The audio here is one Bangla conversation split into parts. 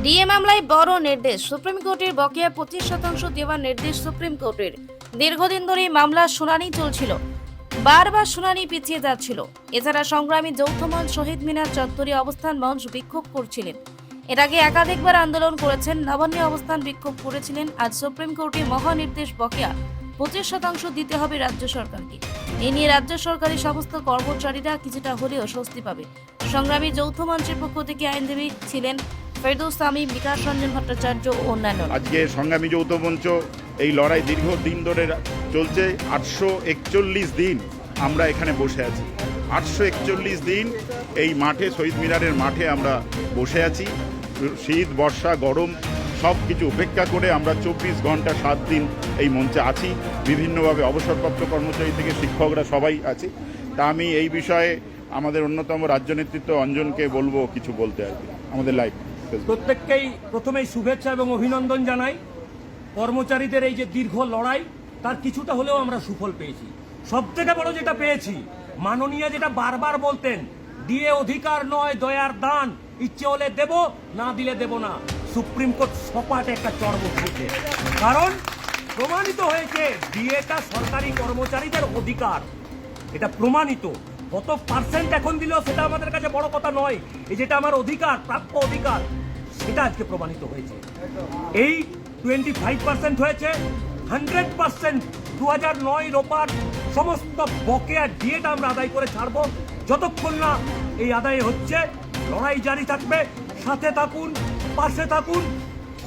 ডিএ মামলায় বড় নির্দেশ। সুপ্রিম কোর্টের বকেয়া 25% দেওয়ার নির্দেশ সুপ্রিম কোর্টের। দীর্ঘদিন ধরে মামলার শুনানি চলছিল, বারবার শুনানি পিছিয়ে যাচ্ছিল। এছাড়া সংগ্রামী যৌথ মঞ্চ শহীদ মিনার চত্বরে অবস্থান মঞ্চ বিক্ষোভ করছিলেন। এর আগে একাধিকবার আন্দোলন করেছেন, নবান্নে অবস্থান বিক্ষোভ করেছিলেন। আজ সুপ্রিম কোর্টে মহানির্দেশ বকেয়া 25% দিতে হবে রাজ্য সরকারকে। এ নিয়ে রাজ্য সরকারি সমস্ত কর্মচারীরা কিছুটা হলেও স্বস্তি পাবে। সংগ্রামী যৌথ মঞ্চের পক্ষ থেকে আইনজীবী ছিলেন ফেরদৌস সামি, বিকাশ রঞ্জন ভট্টাচার্য ও অন্যান্য। আজকে সংগ্রামী যৌথ মঞ্চ এই লড়াই দীর্ঘদিন ধরে চলছে। 841 দিন আমরা এখানে বসে আছি। 841 দিন এই মাঠে, শহীদ মিনারের মাঠে আমরা বসে আছি। শীত, বর্ষা, গরম সব কিছু উপেক্ষা করে আমরা 24 ঘন্টা 7 দিন এই মঞ্চে আছি। বিভিন্নভাবে অবসরপ্রাপ্ত কর্মচারী থেকে শিক্ষকরা সবাই আছি। তা আমি এই বিষয়ে আমাদের অন্যতম রাজ্য নেতৃত্ব অঞ্জনকে বলবো কিছু বলতে আর কি। আমাদের লাইভ প্রত্যেককেই প্রথমেই শুভেচ্ছা এবং অভিনন্দন জানাই। কর্মচারীদের এই যে দীর্ঘ লড়াই, তার কিছুটা হলেও আমরা সুফল পেয়েছি। সবথেকে বড় যেটা পেয়েছি, মাননীয় যেটা বারবার বলতেন, দিয়ে অধিকার নয় দয়ার দান, ইচ্ছে হলে দেব, না দিলে দেব না। সুপ্রিম কোর্ট সপাটে একটা চড় বসিয়েছে, কারণ প্রমাণিত হয়েছে ডিএটা সরকারি কর্মচারীদের অধিকার। এটা প্রমাণিত। কত পার্সেন্ট এখন দিলেও সেটা আমাদের কাছে বড় কথা নয়। এই যেটা আমার অধিকার, প্রাপ্য অধিকার, সেটা আজকে প্রমাণিত হয়েছে। এই 25% হয়েছে। 100% 2009 রোপার সমস্ত বকেয়া ডিএটা আমরা আদায় করে ছাড়বো। যতক্ষণ না এই আদায় হচ্ছে, লড়াই জারি থাকবে। সাথে থাকুন, পাশে থাকুন,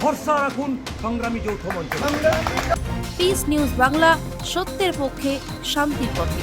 ভরসা রাখুন সংগ্রামী যৌথ মঞ্চ। পিস নিউজ বাংলা, সত্যের পক্ষে, শান্তির পথে।